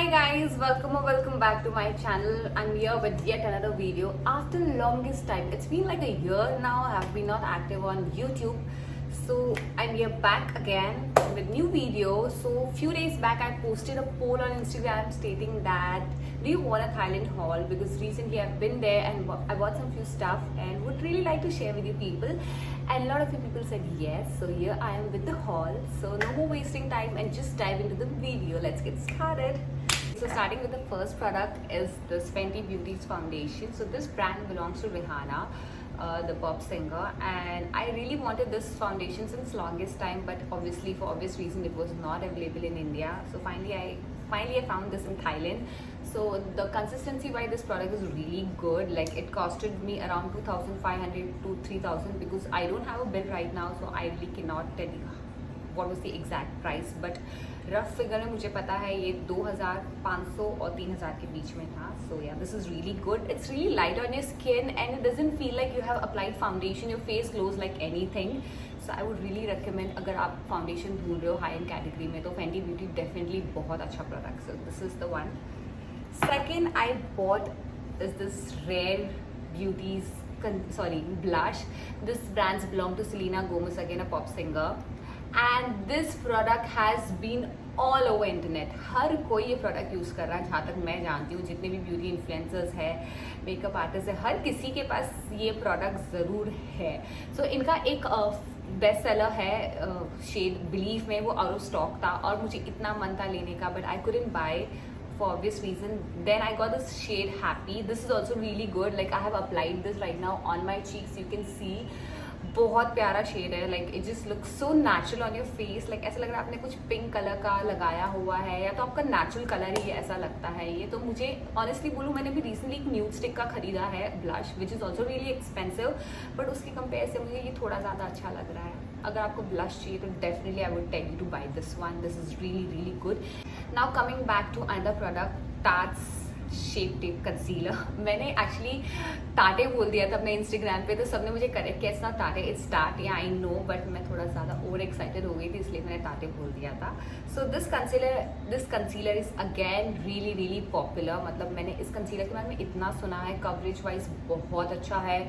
Hi guys, welcome or welcome back to my channel. I'm here with yet another video. After longest time, it's been like a year now. I've been not active on YouTube, so I'm here back again with new video. So few days back, I posted a poll on Instagram stating that do you want a Thailand haul? Because recently I've been there and I bought some few stuff and would really like to share with you people. And a lot of you people said yes. So here I am with the haul. So no more wasting time and just dive into the video. Let's get started. So starting with the first product is this Fenty Beauty's foundation. So this brand belongs to Rihanna, the pop singer, and I really wanted this foundation since longest time, but obviously for obvious reason it was not available in India. So finally I found this in Thailand. So the consistency why this product is really good. Like it costed me around 2,500 to 3,000 because I don't have a bill right now, so I really cannot tell you what was the exact price, but rough figure में मुझे पता है ये 2,500 और 3,000 के बीच में था. So yeah, this is really good. It's really light on your skin and it doesn't feel like you have applied foundation. Your face glows like anything. So I would really recommend अगर आप foundation ढूंढ रहे हो high end category में तो Fenty Beauty definitely बहुत अच्छा product. So this is the one. Second I bought is this Rare Beauty's blush. This brands belong to Selena Gomez, again a pop singer. And this product has been all over internet. हर कोई ये product use कर रहा है जहाँ तक मैं जानती हूँ. जितने भी ब्यूटी इन्फ्लुएंसर्स है, मेकअप आर्टिस्ट है, हर किसी के पास ये प्रोडक्ट ज़रूर है. सो इनका एक बेस्ट सेलर है शेड बिलीव में, वो आउट ऑफ स्टॉक था और मुझे इतना मन था लेने का, but I couldn't buy for obvious reason. Then I got this shade Happy. This is also really good. Like I have applied this right now on my cheeks. You can see बहुत प्यारा shade है. Like it just look so natural on your face. Like ऐसा लग रहा है आपने कुछ pink colour का लगाया हुआ है या तो आपका नेचुरल कलर ही ऐसा लगता है ये. तो मुझे ऑनेस्टली बोलूँ, मैंने भी रिसेंटली एक न्यूड स्टिक का खरीदा है blush which is also really expensive, but उसकी कंपेयर से मुझे ये थोड़ा ज़्यादा अच्छा लग रहा है. अगर आपको ब्लश चाहिए तो definitely I would tell you to buy this one. This is really really good. Now coming back to another product, Tarte's shape tape concealer. मैंने एक्चुअली टाटे बोल दिया था अपने इंस्टाग्राम पे, तो सबने मुझे करेक्ट किया इट्स नॉट टाटे इट्स टाट. या आई नो, बट मैं थोड़ा ज़्यादा ओवर एक्साइटेड हो गई थी इसलिए मैंने टाटे बोल दिया था. So this concealer is again really really popular. मतलब मैंने इस कंसीलर के बारे में इतना सुना है. कवरेज वाइज बहुत अच्छा है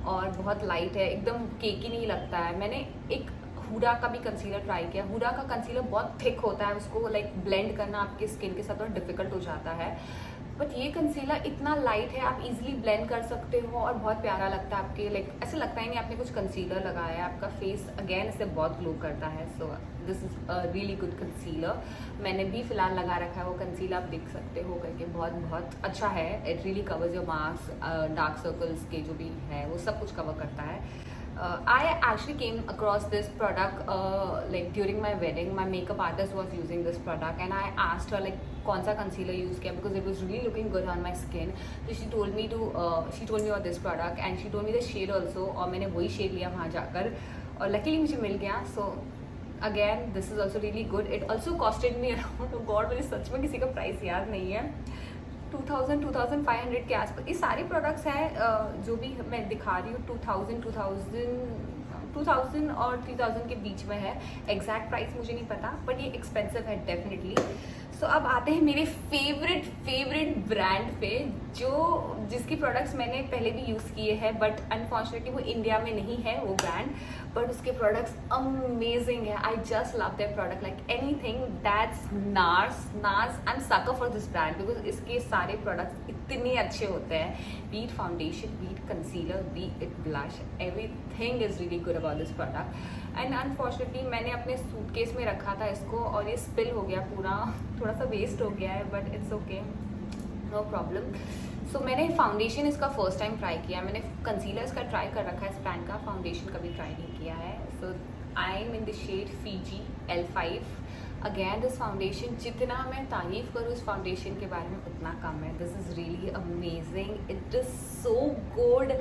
और बहुत लाइट है, एकदम केकी नहीं लगता है. मैंने एक हुडा का भी कंसीलर ट्राई किया. हुडा का कंसीलर बहुत थिक होता है, उसको लाइक ब्लेंड करना आपके स्किन के साथ थोड़ा डिफिकल्ट हो जाता है, बट ये कंसीलर इतना लाइट है, आप इजीली ब्लेंड कर सकते हो और बहुत प्यारा लगता है आपके. लाइक ऐसे लगता ही नहीं आपने कुछ कंसीलर लगाया है. आपका फेस अगेन इससे बहुत ग्लो करता है. So this is a really good concealer. मैंने भी फिलहाल लगा रखा है वो कंसीलर, आप देख सकते हो करके बहुत बहुत अच्छा है. It really covers your marks, dark circles के जो भी है वो सब कुछ कवर करता है. I actually came across this product like during my wedding. My makeup artist was using this product and I asked her like कौन सा concealer use किया because it was really looking good on my skin. So she told me about this product and she told me the shade also, और मैंने वही shade लिया वहाँ जाकर और luckily मुझे मिल गया. So again this is also really good. It also costed me around, oh God मुझे सच में किसी का प्राइस याद नहीं है, 2,000-2,500 के आसपास. ये सारे प्रोडक्ट्स हैं जो भी मैं दिखा रही हूँ 2,000 और 3,000 के बीच में है. एग्जैक्ट प्राइस मुझे नहीं पता, बट ये एक्सपेंसिव है डेफिनेटली. सो अब आते हैं मेरे फेवरेट ब्रांड पे, जिसकी प्रोडक्ट्स मैंने पहले भी यूज़ किए हैं, बट अनफॉर्चुनेटली वो इंडिया में नहीं है वो ब्रांड, बट उसके प्रोडक्ट्स अमेजिंग है. I just love their product like anything. That's nurse. I am sucker for this brand because इसके सारे प्रोडक्ट्स इतने अच्छे होते हैं. B it foundation, B it concealer, B it blush, everything is really good about this product. And unfortunately मैंने अपने suitcase में रखा था इसको और ये स्पिल हो गया पूरा, थोड़ा सा वेस्ट हो गया है, but it's okay, no problem. So मैंने फाउंडेशन इसका फर्स्ट टाइम ट्राई किया. मैंने कंसीलर इसका ट्राई कर रखा है इस ब्रांड का, फाउंडेशन कभी ट्राई नहीं किया है. So I am in the shade Fiji L5. Again this foundation, जितना मैं तारीफ़ करूँ इस फाउंडेशन के बारे में उतना कम है. This is really amazing. It is so good.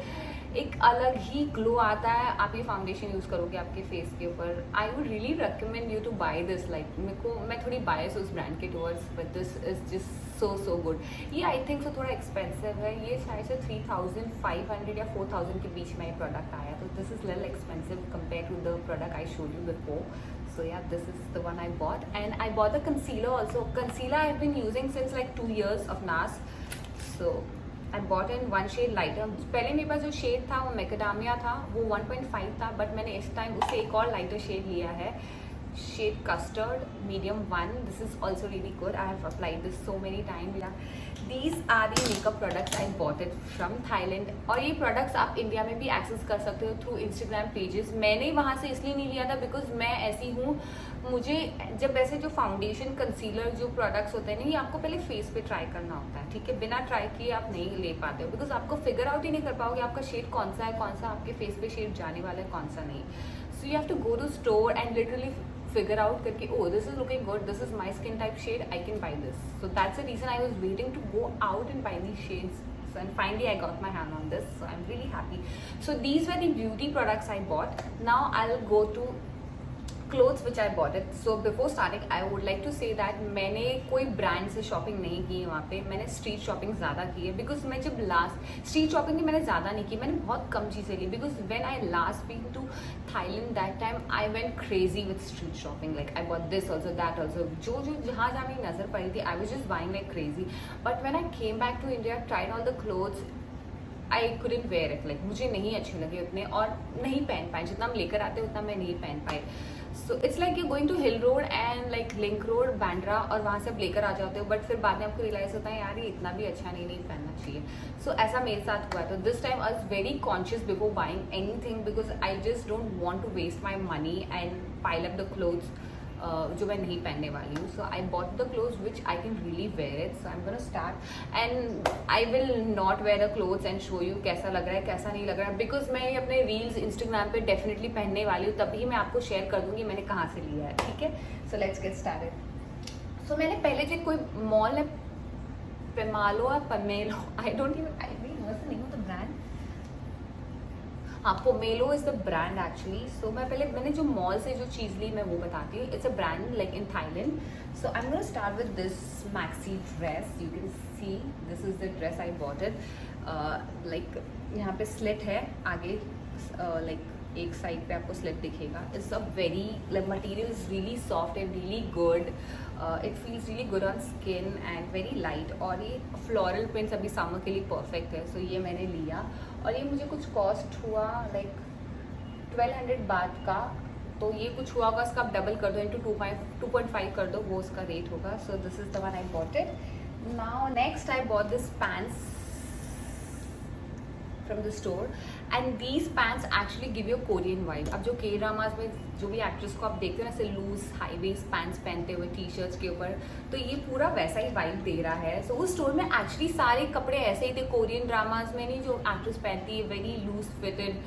एक अलग ही ग्लो आता है आप ये फाउंडेशन यूज़ करोगे आपके फेस के ऊपर. I would really recommend you to buy this. Like मैं थोड़ी बायस हूँ उस ब्रांड के towards, but this is just so good. ये आई थिंक सो थोड़ा एक्सपेंसिव है. ये शायद से 3,500 या 4,000 के बीच में ये प्रोडक्ट आया, तो this is little expensive compare to the product I showed you before. So yeah, this is the one I bought, and I bought the concealer also. Concealer I've been using since like 2 years of NARS. So I bought in one shade lighter. पहले मेरे पास जो shade था वो मैकेडामिया था, वो 1.5 था, but मैंने इस टाइम उससे एक और लाइटर शेड लिया है, shade custard medium 1. This is also really good. I have applied this so many times. These are the makeup products I bought it from Thailand. और ये products आप इंडिया में भी एक्सेस कर सकते हो थ्रू इंस्टाग्राम पेजेस. मैंने वहाँ से इसलिए नहीं लिया था बिकॉज मैं ऐसी हूँ, मुझे जब ऐसे जो फाउंडेशन कंसीलर जो प्रोडक्ट्स होते हैं ना, ये आपको पहले फेस पे ट्राई करना होता है, ठीक है. बिना ट्राई किए आप नहीं ले पाते हो बिकॉज आपको फिगर आउट ही नहीं कर पाओगे आपका शेड कौन सा है, कौन सा आपके फेस पे शेड जाने वाला है, कौन सा नहीं. So you have to go to store and literally figure out करके, oh this is looking good, this is my skin type shade, I can buy this. So that's the reason I was waiting to go out and buy these shades. So, and finally I got my hand on this, so I'm really happy. So these were the beauty products I bought. Now I'll go to clothes which I bought it. So before starting I would like to say that मैंने कोई brand से shopping नहीं की है वहाँ पे. मैंने street shopping ज़्यादा की है बिकॉज मैं जब लास्ट स्ट्रीट शॉपिंग मैंने ज़्यादा नहीं की, मैंने बहुत कम चीज़ें ली because when I last been to Thailand that time I went crazy with street shopping. Like I bought this also that also, जो जहाँ जहाँ मेरी नज़र पड़ी थी I was just buying like crazy. But when I came back to India, tried all the clothes, I couldn't wear it. Like मुझे नहीं अच्छे लगे उतने और नहीं पहन पाए. जितना हम लेकर आते उतना मैं नहीं पहन पाई. So it's like you going to Hill Road and like Link Road Bandra, और वहाँ से आप लेकर आ जाते हो, बट फिर बाद में आपको रियलाइज होता है यार ये इतना भी अच्छा नहीं पहनना चाहिए. सो ऐसा मेरे साथ हुआ. तो this time I was very conscious before buying anything because I just don't want to waste my money and pile up the clothes जो मैं नहीं पहनने वाली हूँ. So I bought the clothes which I can really wear it. So I am gonna start and I will not wear the clothes and show you कैसा लग रहा है कैसा नहीं लग रहा है बिकॉज मैं ये अपने रील्स इंस्टाग्राम पे डेफिनेटली पहनने वाली हूँ, तभी मैं आपको शेयर कर दूँगी मैंने कहाँ से लिया है, ठीक है. So let's get started. So मैंने पहले जो कोई मॉल है पेमालो या पमेलो, I don't even I know the name of the brand. हाँ, Pomelo is the brand actually. So मैंने जो मॉल से जो चीज़ ली मैं वो बताती हूँ. It's a brand like in Thailand. So I am gonna start with this maxi dress. You can see this is the dress I bought it. Like यहाँ पे स्लिट है आगे, लाइक एक साइड पे आपको स्लिट दिखेगा. It's a very material is really soft and really good. It feels really good on skin and very light. और ये फ्लोरल प्रिंट्स अभी समर के लिए परफेक्ट है. सो ये मैंने लिया और ये मुझे कुछ कॉस्ट हुआ लाइक 1200 बात का. तो ये कुछ हुआ होगा, इसका आप डबल कर दो इंटू 2.5 कर दो, वो उसका रेट होगा. सो this is the one I bought it. Now next I bought this pants from the store and these pants actually give you a Korean vibe. अब जो के ड्रामास में जो भी एक्ट्रेस को आप देखते हो ना ऐसे लूज हाई वेस्ट पैंट्स पहनते हुए टी शर्ट्स के ऊपर, तो ये पूरा वैसा ही वाइब दे रहा है. सो उस स्टोर में एक्चुअली सारे कपड़े ऐसे ही थे कोरियन ड्रामास में नहीं, जो एक्ट्रेस पहनती है, very loose fitted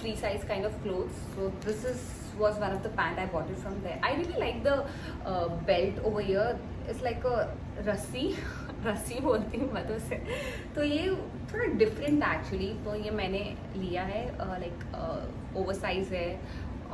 free size kind of clothes. So this is was one of the pant I bought it from there. I really like the belt over here. It's like a रस्सी रस्सी बोलती हूँ मैं तो उसे. तो ये थोड़ा डिफरेंट एक्चुअली. तो ये मैंने लिया है लाइक ओवर साइज है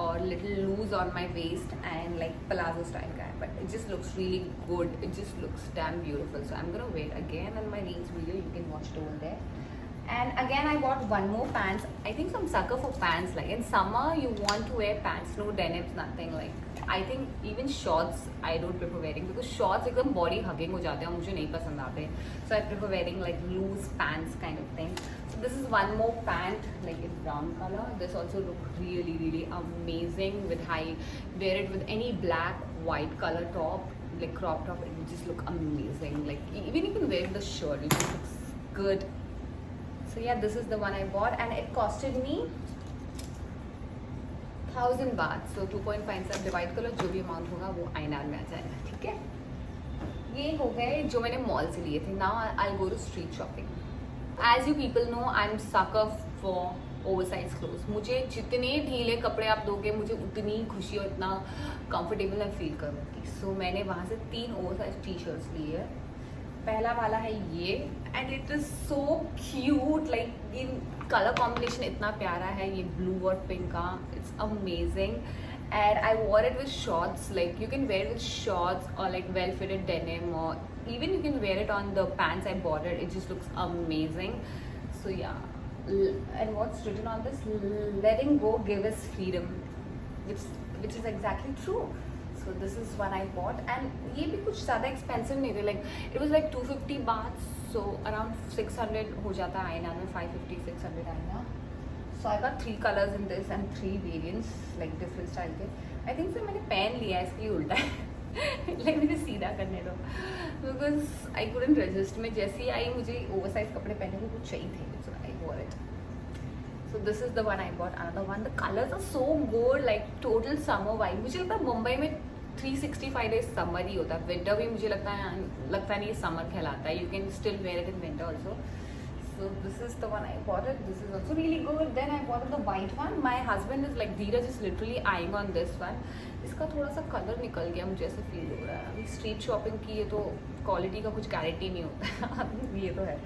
और little loose on my waist and like palazzo style का है, but it just looks really good. It just looks damn beautiful. So I am gonna wear again on my reels video. You can watch it over there. And again I bought one more pants. I think I'm sucker for pants. Like in summer you want to wear pants, no denims, nothing. Like I think even shorts I don't prefer wearing because shorts एकदम body hugging हो जाते हैं, मुझे नहीं पसंद आते. So I prefer wearing like loose pants kind of thing. So this is one more pant like in brown color. This also look really amazing with high. Wear it with any black white color top, like crop top. It will just look amazing. Like even you can wear the shirt, it just looks good. So yeah, this is the one I bought and it costed me 1000 baht. So 2.5 से divide कर लो, जो भी amount होगा वो INR में आ जाएगा, ठीक है. ये हो गए जो मैंने मॉल से लिए थे. Now I go to street shopping. As you people know I am sucker for oversize clothes. मुझे जितने ढीले कपड़े आप दोगे मुझे उतनी खुशी और इतना कंफर्टेबल मैं फील करूँगी. सो मैंने वहाँ से 3 ओवरसाइज टी शर्ट्स लिए है. पहला वाला है ये and it is so cute. Like ये कलर कॉम्बिनेशन इतना प्यारा है, ये ब्लू और पिंक का. It's amazing and I war it with shorts. Like you can wear with shorts और लाइक वेल फिटेड डेनिम और even you can wear it on the pants I bought it. It just looks amazing. So yeah, and what's written on this? Letting go give us freedom. which is exactly true. So this is one I bought, and ये भी कुछ ज़्यादा expensive नहीं थे, like it was like 250 bahts, so around 600 हो जाता है आईना में, 550 600 आईना. So I got 3 colors in this and 3 variants, like different style के. I think से मैंने पहन लिया है, इसलिए उल्टा है. like मुझे सीधा करने दो, because I couldn't resist. मैं जैसी आई मुझे oversize कपड़े पहनने को कुछ चाहिए थे, so I wore it. So this is the one I bought. Another one. The colors are so good, like total summer vibe. मुझे लगता है मुंबई में 365 days summer ही होता है. Winter भी मुझे लगता नहीं summer कहलाता है. You can still wear it in winter also. So this is the one I bought it. This is also really good. Then I bought the white one. My husband is like, Dheeraj is literally eyeing on this one. इसका थोड़ा सा colour निकल गया, मुझे ऐसा feel हो रहा है. अभी स्ट्रीट शॉपिंग की है तो क्वालिटी का कुछ गारंटी नहीं होता. ये तो है.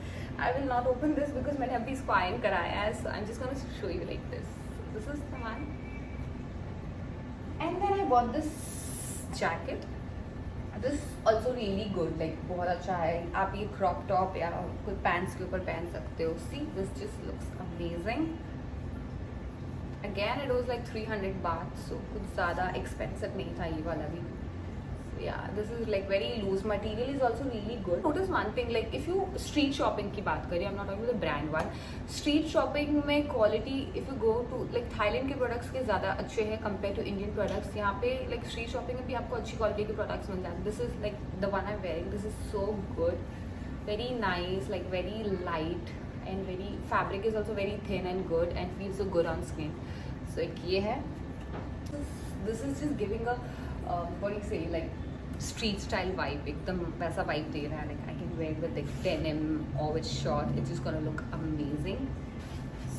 I will not open this because मैंने अभी इसको आयन कराया है. So I'm just gonna show you like this. This is the one. And then I bought this jacket. This also really good. Like बहुत अच्छा है. आप ये crop top या कोई pants के ऊपर पहन सकते हो. See, this just looks amazing. Again, it was like 300 baht, so कुछ ज़्यादा expensive नहीं था ये वाला भी. So yeah, this is like very loose. Material is also really good. Notice one thing, like if you street shopping की बात करें, I'm not talking about the brand one. Street shopping में quality, if you go to like Thailand के products के ज़्यादा अच्छे हैं compared to Indian products. यहाँ पे like street shopping में भी आपको अच्छी quality के products मिल जाते हैं. This is like the one I'm wearing. This is so good, very nice, like very light. And very fabric is also very thin and good and feels so good on skin. So एक ये है. This is just giving a what do you say, like street style vibe. एकदम वैसा vibe दे रहा है. Like I can wear it with like denim or with short. It's just gonna look amazing.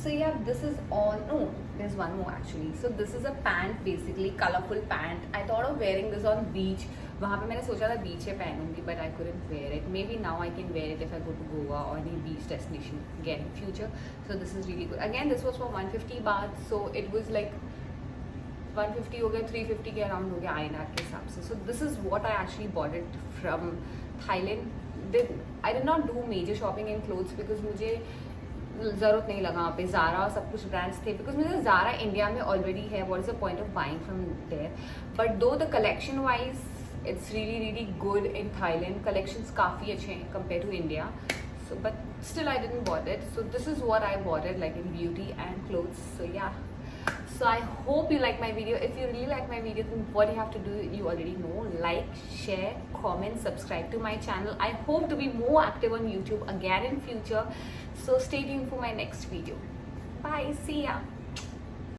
So yeah, this is all. No, there's one more actually. So this is a pant, basically colorful pant. I thought of wearing this on beach. वहाँ पे मैंने सोचा था बीच पे पहनूंगी, but I couldn't wear it. Maybe now I can wear it if I go to Goa or any beach destination again in future. So this is really good. Again, this was for 150 baht, so it was like 150 हो गया, 350 के around हो गया आईना के हिसाब से. So this is what I actually bought it from Thailand. I did not do major shopping in clothes because मुझे ज़रूरत नहीं लगा. वहाँ पे ज़ारा और सब कुछ ब्रांड्स थे, बिकॉज मुझे ज़ारा इंडिया में ऑलरेडी है. What is the point of buying from there. But though the collection wise it's really good in Thailand. Collections काफ़ी अच्छे हैं compared to India. So but still I didn't bought it. So this is what I bought it, like in beauty and clothes. So yeah. So I hope you like my video. If you really like my video, then what you have to do, you already know. Like, share, comment, subscribe to my channel. I hope to be more active on YouTube again in future. So stay tuned for my next video. Bye. See ya.